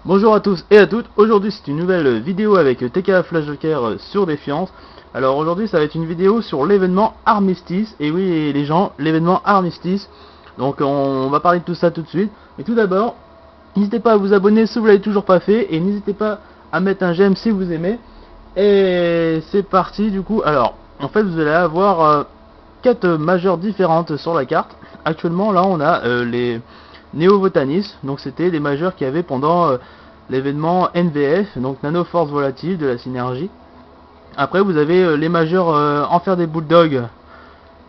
Bonjour à tous et à toutes, aujourd'hui c'est une nouvelle vidéo avec TK Flash Joker sur Défiance. Alors aujourd'hui ça va être une vidéo sur l'événement Armistice, et oui les gens, l'événement Armistice. Donc on va parler de tout ça tout de suite. Mais tout d'abord, n'hésitez pas à vous abonner si vous l'avez toujours pas fait, et n'hésitez pas à mettre un j'aime si vous aimez. Et c'est parti du coup. Alors en fait vous allez avoir 4 majeures différentes sur la carte. Actuellement là on a les Néo-Votanis, donc c'était les majeurs qu'il y avait pendant l'événement NVF, donc Nano Force Volatile de la synergie. Après vous avez les majeurs Enfer des Bulldogs,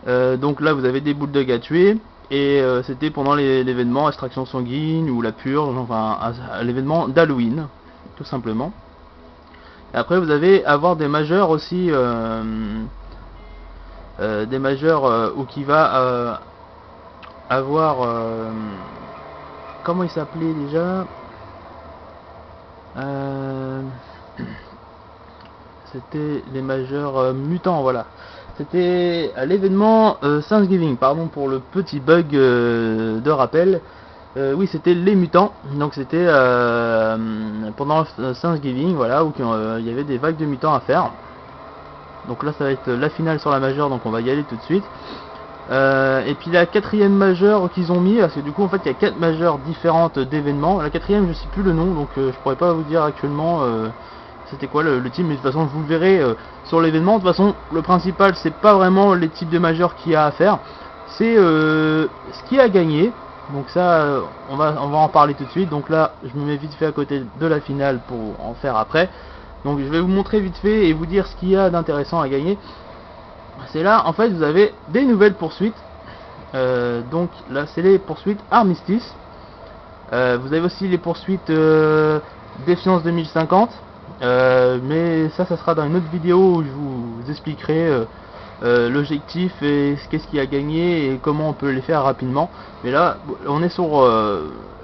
donc là vous avez des Bulldogs à tuer, et c'était pendant l'événement Extraction Sanguine ou la Purge, enfin l'événement d'Halloween, tout simplement. Et après vous avez avoir des majeurs aussi, des majeurs où qui va avoir comment il s'appelait déjà, c'était les majeurs mutants, voilà. C'était à l'événement Thanksgiving, pardon pour le petit bug de rappel. Oui, c'était les mutants, donc c'était pendant Thanksgiving, voilà, où il y avait des vagues de mutants à faire. Donc là ça va être la finale sur la majeure, donc on va y aller tout de suite. Et puis la quatrième majeure qu'ils ont mis, parce que du coup en fait il y a 4 majeures différentes d'événements. La quatrième je sais plus le nom, donc je pourrais pas vous dire actuellement c'était quoi le type, mais de toute façon vous le verrez sur l'événement. De toute façon le principal c'est pas vraiment les types de majeurs qu'il y a à faire, c'est ce qui a gagné. Donc ça on va en parler tout de suite. Donc là je me mets vite fait à côté de la finale pour en faire après. Donc je vais vous montrer vite fait et vous dire ce qu'il y a d'intéressant à gagner. C'est là en fait vous avez des nouvelles poursuites, donc là c'est les poursuites Armistice. Vous avez aussi les poursuites Défiance 2050, mais ça sera dans une autre vidéo où je vous expliquerai l'objectif et qu'est-ce qu'il y a gagné et comment on peut les faire rapidement. Mais là on est sur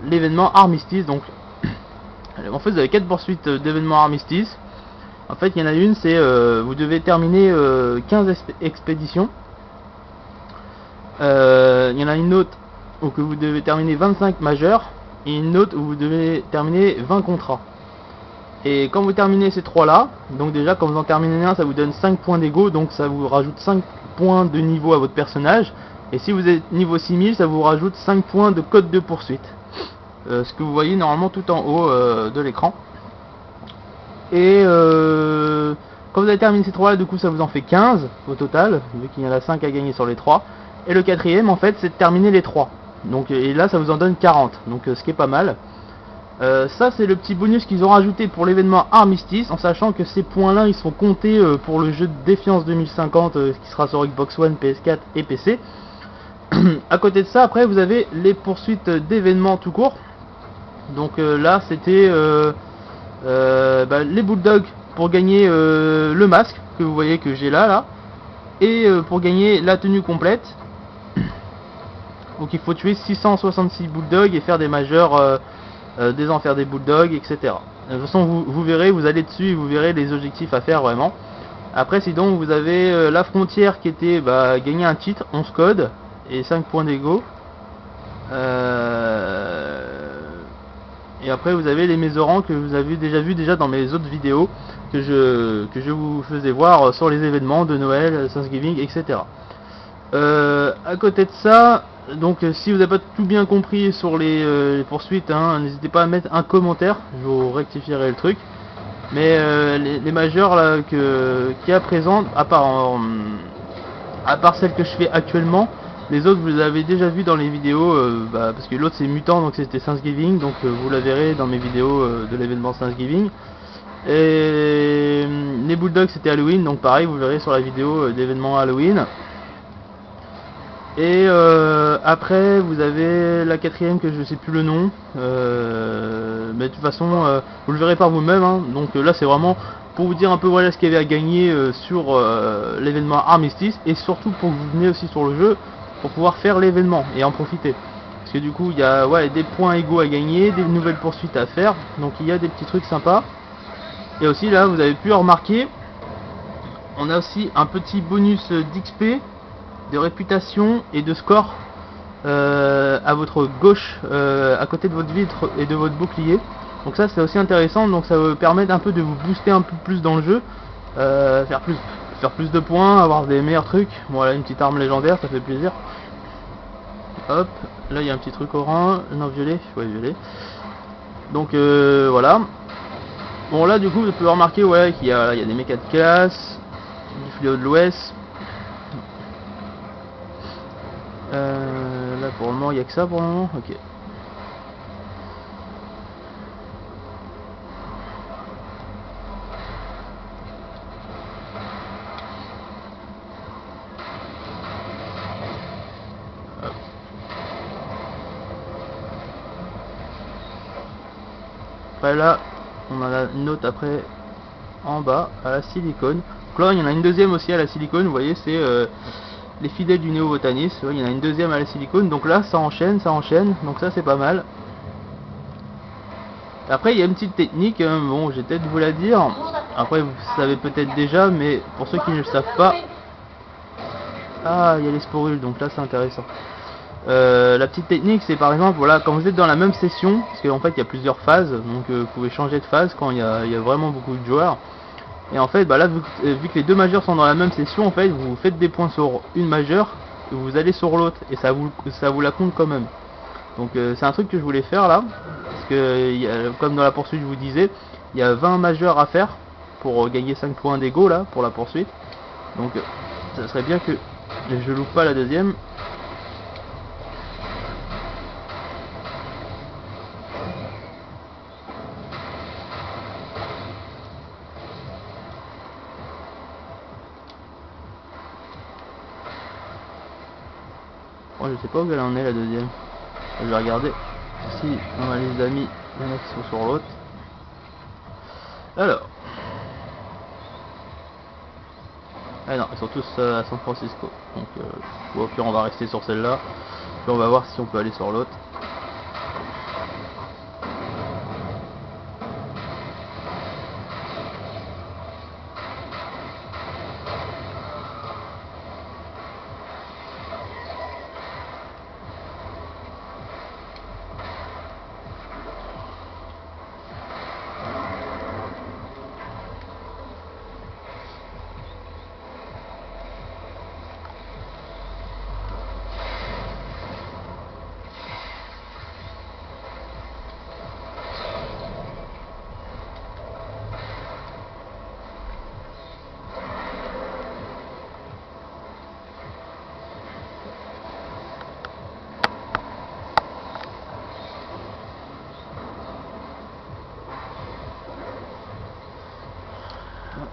l'événement Armistice. Donc en fait vous avez 4 poursuites d'événements Armistice. En fait, il y en a une, c'est vous devez terminer 15 expéditions. Il y en a une autre où que vous devez terminer 25 majeurs, et une autre où vous devez terminer 20 contrats. Et quand vous terminez ces 3 là, donc déjà quand vous en terminez un, ça vous donne 5 points d'ego, donc ça vous rajoute 5 points de niveau à votre personnage. Et si vous êtes niveau 6000, ça vous rajoute 5 points de code de poursuite. Ce que vous voyez normalement tout en haut de l'écran. Et quand vous avez terminé ces 3 là, du coup ça vous en fait 15 au total, vu qu'il y en a 5 à gagner sur les 3. Et le quatrième en fait c'est de terminer les 3. Donc, et là ça vous en donne 40, donc ce qui est pas mal. Ça c'est le petit bonus qu'ils ont rajouté pour l'événement Armistice, en sachant que ces points là ils sont comptés pour le jeu de Défiance 2050 qui sera sur Xbox One, PS4 et PC. À côté de ça, après vous avez les poursuites d'événements tout court. Donc là c'était les Bulldogs pour gagner le masque que vous voyez que j'ai là, et pour gagner la tenue complète. Donc il faut tuer 666 Bulldogs et faire des majeurs des enfers des Bulldogs, etc. De toute façon vous verrez, vous allez dessus et vous verrez les objectifs à faire vraiment. Après sinon vous avez la frontière qui était gagner un titre, 11 codes et 5 points d'ego. Et après vous avez les Mésorans que vous avez déjà vu dans mes autres vidéos que je vous faisais voir sur les événements de Noël, Thanksgiving, etc. À côté de ça, donc si vous n'avez pas tout bien compris sur les poursuites, n'hésitez pas à mettre un commentaire, je vous rectifierai le truc. Mais les majeurs là qu'il y a présentes, à part celles que je fais actuellement, les autres vous avez déjà vu dans les vidéos, parce que l'autre c'est Mutant, donc c'était Thanksgiving, donc vous la verrez dans mes vidéos de l'événement Thanksgiving. Et les Bulldogs c'était Halloween, donc pareil vous verrez sur la vidéo d'événement Halloween. Et après vous avez la quatrième que je sais plus le nom, mais de toute façon vous le verrez par vous-même, donc là c'est vraiment pour vous dire un peu voilà ce qu'il y avait à gagner sur l'événement Armistice, et surtout pour que vous venez aussi sur le jeu pour pouvoir faire l'événement et en profiter, parce que du coup il y a des points égaux à gagner, des nouvelles poursuites à faire, donc il y a des petits trucs sympas. Et aussi là vous avez pu remarquer, on a aussi un petit bonus d'XP, de réputation et de score à votre gauche, à côté de votre vitre et de votre bouclier. Donc ça c'est aussi intéressant, donc ça va permettre un peu de vous booster un peu plus dans le jeu, faire plus de points, avoir des meilleurs trucs. Voilà, une petite arme légendaire, ça fait plaisir. Hop, là il y a un petit truc orange, non violet, ouais violet. Donc voilà. Bon là du coup vous pouvez remarquer ouais, qu'il y a des mechas de classe, du fléau de l'Ouest. Là pour le moment il n'y a que ça pour le moment, ok. Après là, on en a une autre après en bas à la silicone. Donc là, il y en a une deuxième aussi à la silicone. Vous voyez, c'est les fidèles du néo-botaniste. Il y en a une deuxième à la silicone. Donc là, ça enchaîne, ça enchaîne. Donc ça, c'est pas mal. Après, il y a une petite technique. Bon, j'ai peut-être vous la dire. Après, vous savez peut-être déjà, mais pour ceux qui ne le savent pas. Ah, il y a les sporules. Donc là, c'est intéressant. La petite technique c'est par exemple voilà quand vous êtes dans la même session parce qu'en fait il y a plusieurs phases donc vous pouvez changer de phase quand il y a vraiment beaucoup de joueurs et en fait bah là vu que les deux majeurs sont dans la même session en fait vous faites des points sur une majeure et vous allez sur l'autre et ça vous la compte quand même donc c'est un truc que je voulais faire là parce que comme dans la poursuite je vous disais il y a 20 majeurs à faire pour gagner 5 points d'ego là pour la poursuite donc ça serait bien que je loupe pas la deuxième. Moi je sais pas où elle en est la deuxième. Je vais regarder si dans ma liste d'amis il y en a qui sont sur l'autre. Alors. Ah non, ils sont tous à San Francisco. Donc au pire on va rester sur celle-là. Puis on va voir si on peut aller sur l'autre.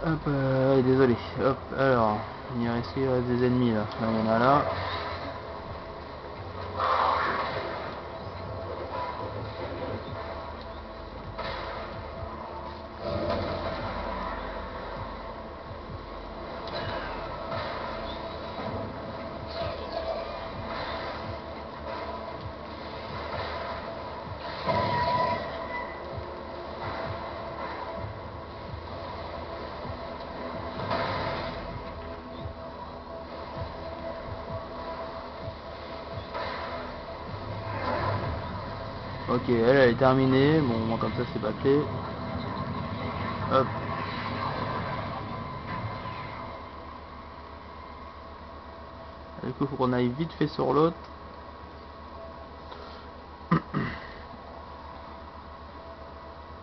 Hop, désolé. Hop, alors, il reste des ennemis là. Là, il y en a là. Ok, elle est terminée. Bon, moi comme ça c'est bâclé. Hop. Du coup, faut qu'on aille vite fait sur l'autre.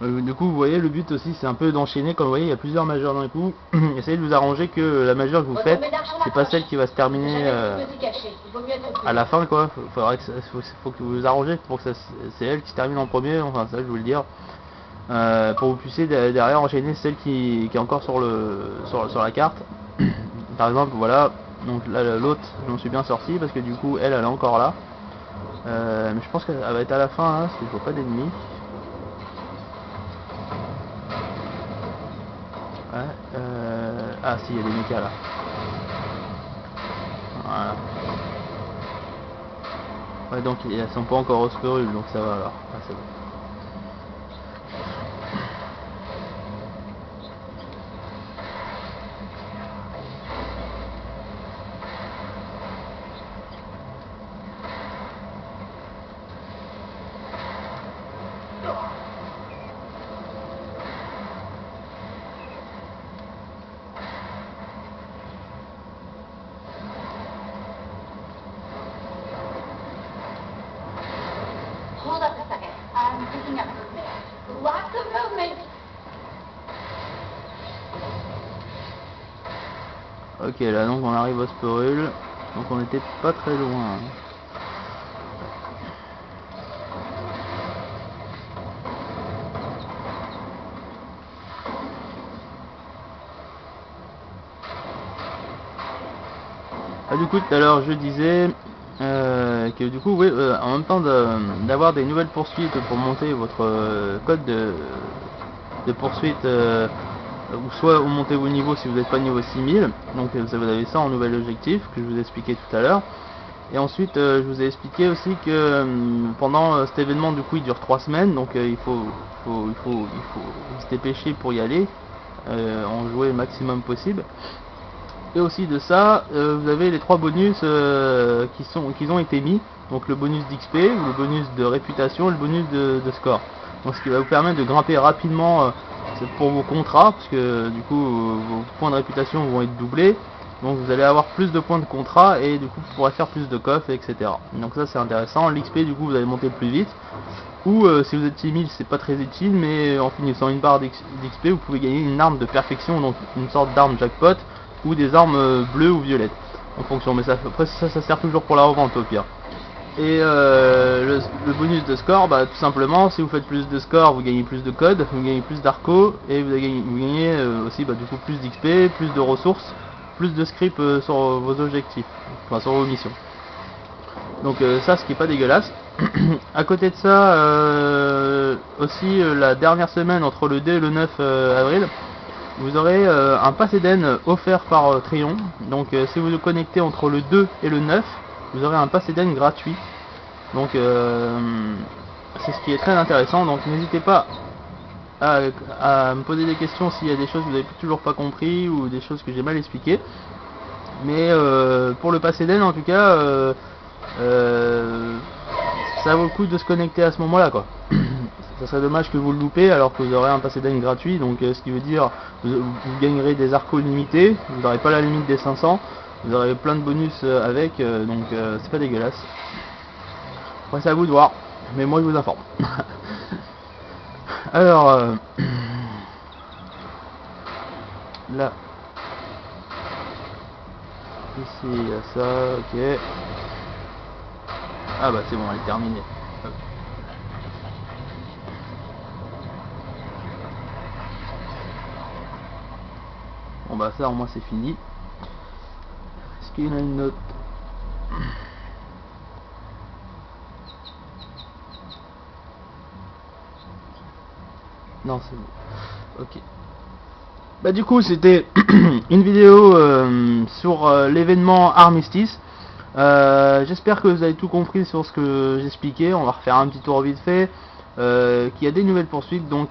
Du coup, vous voyez, le but aussi, c'est un peu d'enchaîner. Comme vous voyez, il y a plusieurs majeurs d'un coup. Essayez de vous arranger que la majeure que vous faites, c'est pas celle qui va se terminer à la fin, quoi. Faut que vous vous arrangez pour que c'est elle qui se termine en premier. Enfin, ça, je vous le dire. Pour que vous puissiez derrière enchaîner celle qui est encore sur la carte. Par exemple, voilà. Donc là, l'autre, je m'en suis bien sorti parce que du coup, elle est encore là. Mais je pense qu'elle va être à la fin, hein, parce qu'il ne faut pas d'ennemis. Ouais, ah si, il y a des mechas là. Voilà. Ouais, donc elles sont pas encore au sporule, donc ça va alors. Ah, c'est bon. Ok, là donc on arrive au Sporul, donc on était pas très loin. Ah, du coup tout à l'heure je disais que du coup oui, en même temps d'avoir des nouvelles poursuites pour monter votre code de poursuite, ou soit vous montez vos niveaux si vous n'êtes pas niveau 6000, donc vous avez ça en nouvel objectif que je vous ai expliqué tout à l'heure. Et ensuite je vous ai expliqué aussi que pendant cet événement du coup il dure 3 semaines, donc il faut se dépêcher pour y aller, en jouer le maximum possible. Et aussi de ça, vous avez les 3 bonus qui ont été mis, donc le bonus d'XP, le bonus de réputation et le bonus de score. Donc ce qui va vous permettre de grimper rapidement pour vos contrats, parce que du coup vos points de réputation vont être doublés, donc vous allez avoir plus de points de contrat et du coup vous pourrez faire plus de coffres, etc. Donc ça c'est intéressant. L'XP du coup vous allez monter plus vite, ou si vous êtes 6000 c'est pas très utile, mais en finissant une barre d'XP vous pouvez gagner une arme de perfection, donc une sorte d'arme jackpot, ou des armes bleues ou violettes en fonction, mais ça, après ça sert toujours pour la revente au pire. Et le bonus de score, bah tout simplement si vous faites plus de score vous gagnez plus de codes, vous gagnez plus d'arco, et vous gagnez aussi du coup plus d'XP, plus de ressources, plus de script sur vos objectifs, enfin sur vos missions. Donc ça, ce qui est pas dégueulasse. À côté de ça, aussi la dernière semaine entre le 2 et le 9 avril, vous aurez un pass Eden offert par Trion. Donc si vous vous connectez entre le 2 et le 9, vous aurez un pass Eden gratuit. Donc c'est ce qui est très intéressant. Donc n'hésitez pas à me poser des questions s'il y a des choses que vous n'avez toujours pas compris ou des choses que j'ai mal expliquées. Mais pour le pass Eden en tout cas, ça vaut le coup de se connecter à ce moment là quoi. Ça serait dommage que vous le loupez alors que vous aurez un pass Eden gratuit, donc ce qui veut dire vous gagnerez des arcos limités, vous n'aurez pas la limite des 500, vous aurez plein de bonus avec, donc c'est pas dégueulasse. Après c'est à vous de voir, mais moi je vous informe. Alors là ici il y a ça, ok. Ah bah c'est bon, elle est terminée. Bon bah ça au moins c'est fini. Est-ce qu'il y en a une autre? Non c'est bon. Ok. Bah du coup c'était une vidéo sur l'événement Armistice. J'espère que vous avez tout compris sur ce que j'expliquais. On va refaire un petit tour vite fait. Qu'il y a des nouvelles poursuites, donc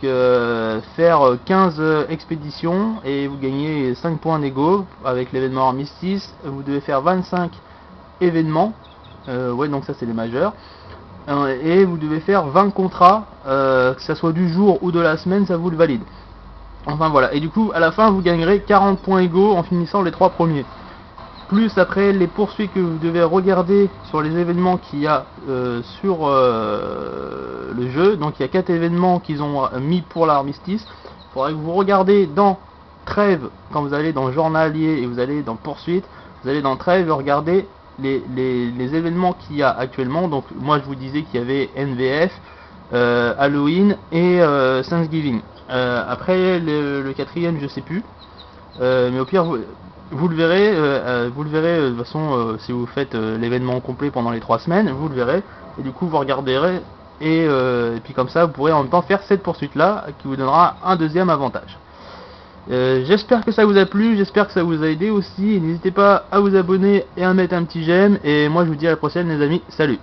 faire 15 expéditions et vous gagnez 5 points d'ego avec l'événement Armistice. Vous devez faire 25 événements, ouais donc ça c'est les majeurs, et vous devez faire 20 contrats, que ça soit du jour ou de la semaine, ça vous le valide. Enfin voilà, et du coup à la fin vous gagnerez 40 points égaux en finissant les 3 premiers. Plus après les poursuites que vous devez regarder sur les événements qu'il y a sur le jeu. Donc il y a 4 événements qu'ils ont mis pour l'armistice. Il faudrait que vous regardez dans Trêve, quand vous allez dans Journalier et vous allez dans Poursuite, vous allez dans Trêve et regardez les événements qu'il y a actuellement. Donc moi je vous disais qu'il y avait NVF, Halloween et Thanksgiving. Après le quatrième je sais plus, mais au pire vous le verrez, de toute façon si vous faites l'événement complet pendant les 3 semaines, vous le verrez, et du coup vous regarderez, et puis comme ça vous pourrez en même temps faire cette poursuite là, qui vous donnera un deuxième avantage. J'espère que ça vous a plu, j'espère que ça vous a aidé aussi, n'hésitez pas à vous abonner et à mettre un petit j'aime, et moi je vous dis à la prochaine les amis, salut.